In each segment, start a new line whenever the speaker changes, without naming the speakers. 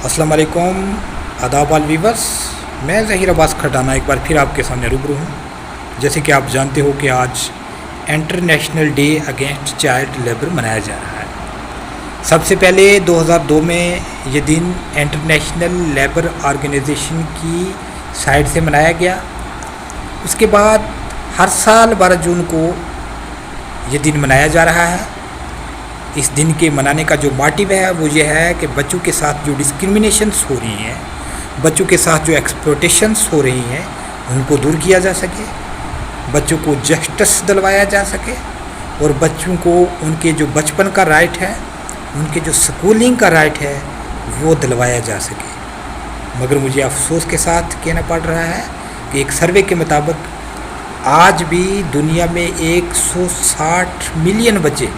अस्सलाम वालेकुम, आदाब वाल वीवर्स। मैं ज़हीर अब्बास खटाना एक बार फिर आपके सामने रूबरू हूँ। जैसे कि आप जानते हो कि आज international day against child labour मनाया जा रहा है। सबसे पहले 2002 में ये दिन इंटरनेशनल लेबर ऑर्गेनाइजेशन की साइड से मनाया गया। उसके बाद हर साल 12 जून को ये दिन मनाया जा रहा है। इस दिन के मनाने का जो मोटिव है वो ये है कि बच्चों के साथ जो डिस्क्रिमिनेशंस हो रही हैं, बच्चों के साथ जो एक्सप्लॉयटेशंस हो रही हैं, उनको दूर किया जा सके, बच्चों को जस्टिस दिलवाया जा सके और बच्चों को उनके जो बचपन का राइट है, उनके जो स्कूलिंग का राइट है, वो दिलवाया जा सके। मगर मुझे अफसोस के साथ कहना पड़ रहा है कि एक सर्वे के मुताबिक आज भी दुनिया में 160 मिलियन बच्चे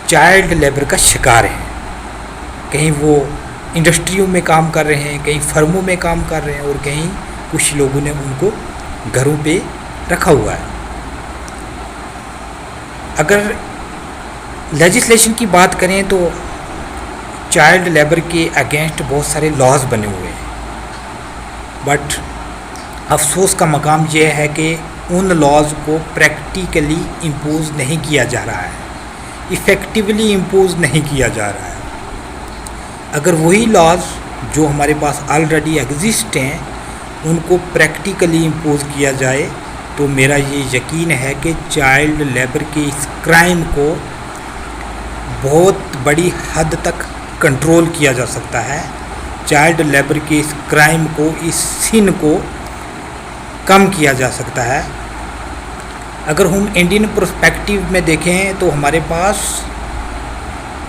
चाइल्ड लेबर का शिकार हैं। कहीं वो इंडस्ट्रियों में काम कर रहे हैं, कहीं फर्मों में काम कर रहे हैं और कहीं कुछ लोगों ने उनको घरों पे रखा हुआ है। अगर लेजिस्लेशन की बात करें तो चाइल्ड लेबर के अगेंस्ट बहुत सारे लॉज बने हुए हैं, बट अफसोस का मकाम यह है कि उन लॉज को प्रैक्टिकली इम्पोज नहीं किया जा रहा है, इफ़ेक्टिवली इम्पोज नहीं किया जा रहा है। अगर वही लॉज जो हमारे पास ऑलरेडी एग्जिस्ट हैं उनको प्रैक्टिकली इम्पोज किया जाए तो मेरा ये यकीन है कि चाइल्ड लेबर के इस क्राइम को बहुत बड़ी हद तक कंट्रोल किया जा सकता है। चाइल्ड लेबर के इस क्राइम को, इस सिन को कम किया जा सकता है। अगर हम इंडियन पर्सपेक्टिव में देखें तो हमारे पास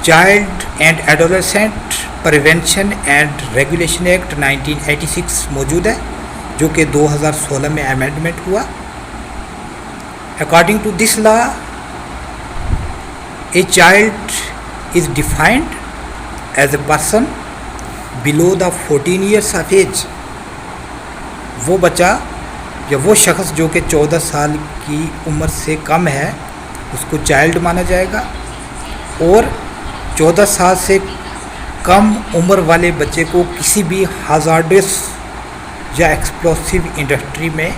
child and adolescent prevention and regulation act 1986 मौजूद है, जो कि 2016 में अमेंडमेंट हुआ। According to this law, a child is defined as a person below the 14 years of age. वो बच्चा या वो शख्स जो कि 14 साल की उम्र से कम है उसको चाइल्ड माना जाएगा, और 14 साल से कम उम्र वाले बच्चे को किसी भी हज़ार्डस या एक्सप्लोसिव इंडस्ट्री में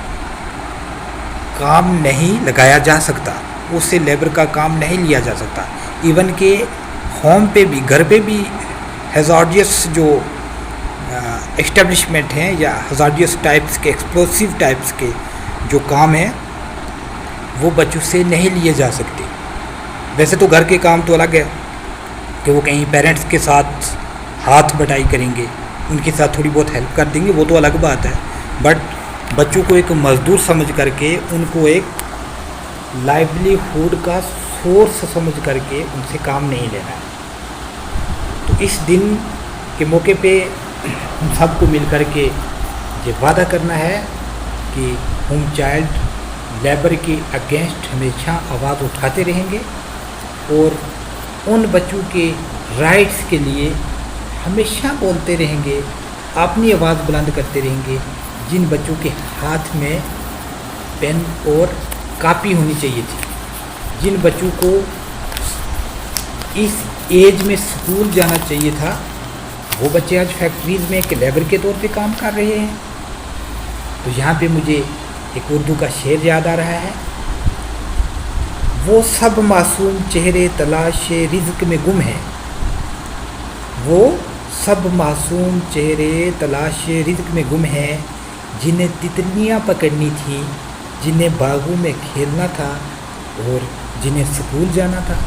काम नहीं लगाया जा सकता, उससे लेबर का काम नहीं लिया जा सकता। इवन के होम पे भी, घर पे भी हज़ार्डस जो एस्टेब्लिशमेंट हैं या हज़ार्डियस टाइप्स के, एक्सप्लोसिव टाइप्स के जो काम हैं वो बच्चों से नहीं लिए जा सकते। वैसे तो घर के काम तो अलग है कि वो कहीं पेरेंट्स के साथ हाथ बटाई करेंगे, उनके साथ थोड़ी बहुत हेल्प कर देंगे, वो तो अलग बात है। बट बच्चों को एक मज़दूर समझ करके, उनको एक लाइवलीहुड का सोर्स समझ करके उनसे काम नहीं लेना है। तो इस दिन के मौके पे हम सबको मिल कर के ये वादा करना है कि हम चाइल्ड लेबर के अगेंस्ट हमेशा आवाज़ उठाते रहेंगे और उन बच्चों के राइट्स के लिए हमेशा बोलते रहेंगे, अपनी आवाज़ बुलंद करते रहेंगे। जिन बच्चों के हाथ में पेन और कापी होनी चाहिए थी, जिन बच्चों को इस एज में स्कूल जाना चाहिए था, वो बच्चे आज फैक्ट्रीज़ में एक लेबर के तौर पे काम कर रहे हैं। तो यहाँ पे मुझे एक उर्दू का शेर याद आ रहा है, वो सब मासूम चेहरे तलाशे रिज़्क में गुम हैं, वो सब मासूम चेहरे तलाशे रिज़्क में गुम हैं, जिन्हें तितलियाँ पकड़नी थी, जिन्हें बागों में खेलना था और जिन्हें स्कूल जाना था।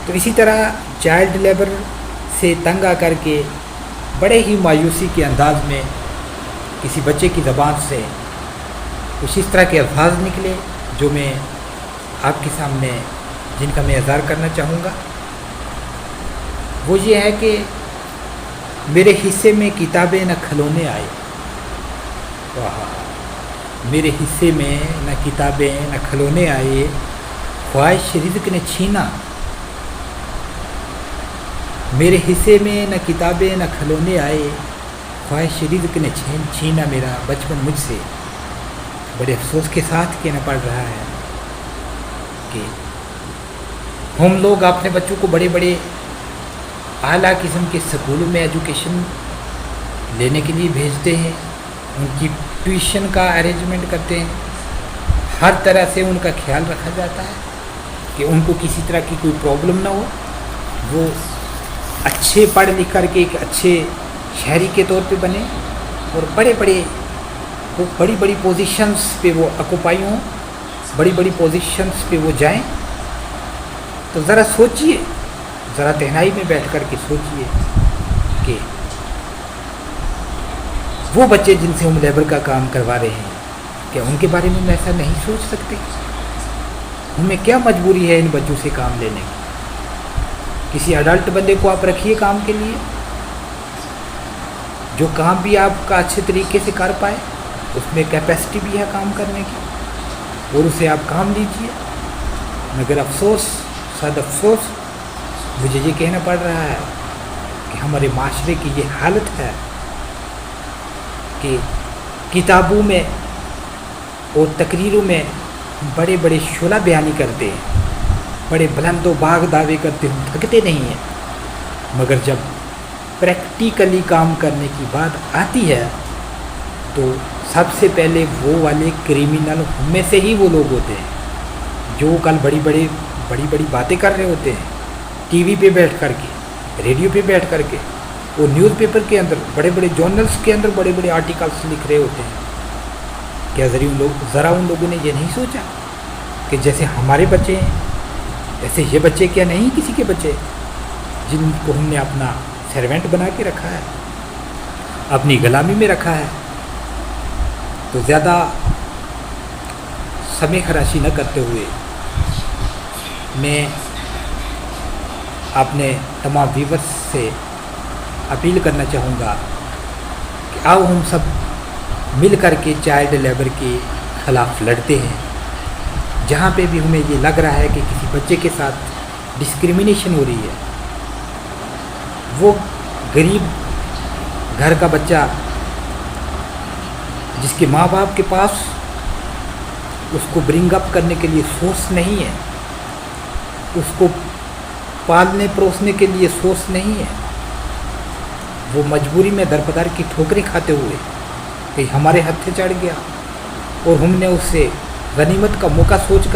तो इसी तरह चाइल्ड लेबर से तंग आ करके बड़े ही मायूसी के अंदाज में किसी बच्चे की ज़बान से कुछ इस तरह के अल्फाज निकले जो मैं आपके सामने, जिनका मैं इज़हार करना चाहूँगा। वो ये है कि मेरे हिस्से में किताबें न खिलौने आए, वाह, मेरे हिस्से में न किताबें न खिलौने आए, ख्वाहिश रिज़्क ने छीना। मेरे हिस्से में न किताबें न खिलौने आए, ख्वाहिश रिज़्क ने छीना मेरा बचपन मुझसे। बड़े अफसोस के साथ कहना पड़ रहा है कि हम लोग अपने बच्चों को बड़े बड़े اعلیٰ قسم کے سکولوں میں ایجوکیشن لینے کے لیے بھیجتے ہیں، ان کی ٹیوشن کا ارینجمنٹ کرتے ہیں، ہر طرح سے ان کا خیال رکھا جاتا ہے کہ ان کو کسی طرح کی کوئی پرابلم نہ ہو، وہ اچھے پڑھ لکھ کر کے ایک اچھے شہری کے طور پہ بنے اور بڑی بڑی پوزیشنز پہ وہ آکوپائی ہوں، بڑی بڑی پوزیشنز پہ وہ جائیں۔ تو ذرا سوچئے، ذرا تنہائی میں بیٹھ کر کے سوچئے کہ وہ بچے جن سے ہم لیبر کا کام کروا رہے ہیں، کیا ان کے بارے میں ہم ایسا نہیں سوچ سکتے؟ ہمیں کیا مجبوری ہے ان بچوں سے کام لینے کی؟ کسی اڈلٹ بندے کو آپ رکھیے کام کے لیے، جو کام بھی آپ کا اچھے طریقے سے کر پائے، اس میں کیپیسٹی بھی ہے کام کرنے کی، اور اسے آپ کام لیجیے۔ مگر افسوس، صد افسوس، مجھے یہ کہنا پڑ رہا ہے کہ ہمارے معاشرے کی یہ حالت ہے کہ کتابوں میں اور تقریروں میں بڑے بڑے شعلہ بیانی کرتے ہیں، بڑے بلند و باغ دعوے کرتے ہم تھکتے نہیں ہیں، مگر جب پریکٹیکلی کام کرنے کی بات آتی ہے تو سب سے پہلے وہ والے کریمنل ہم میں سے ہی وہ لوگ ہوتے ہیں جو کل بڑی بڑی باتیں کر رہے ہوتے ہیں، ٹی وی پہ بیٹھ کر کے، ریڈیو پہ بیٹھ کر کے، اور نیوز پیپر کے اندر، بڑے بڑے جرنلز کے اندر بڑے بڑے آرٹیکلس لکھ رہے ہوتے ہیں۔ کیا ذرا ان لوگوں نے یہ نہیں سوچا کہ جیسے ہمارے بچے ہیں، ایسے یہ بچے کیا نہیں کسی کے بچے، جن کو ہم نے اپنا سروینٹ بنا کے رکھا ہے، اپنی غلامی میں رکھا ہے؟ تو زیادہ سمے خراشی نہ کرتے ہوئے میں اپنے تمام ویورز سے اپیل کرنا چاہوں گا کہ آؤ ہم سب مل کر کے چائلڈ لیبر کے خلاف لڑتے ہیں۔ جہاں پہ بھی ہمیں یہ لگ رہا ہے کہ کسی بچے کے ساتھ ڈسکریمنیشن ہو رہی ہے، وہ غریب گھر کا بچہ جس کے ماں باپ کے پاس اس کو برنگ اپ کرنے کے لیے سورس نہیں ہے، اس کو پالنے پروسنے کے لیے سورس نہیں ہے، وہ مجبوری میں درپدر کی ٹھوکریں کھاتے ہوئے کہ ہمارے ہتھے چڑھ گیا اور ہم نے اس سے غنیمت کا موقع سوچ کر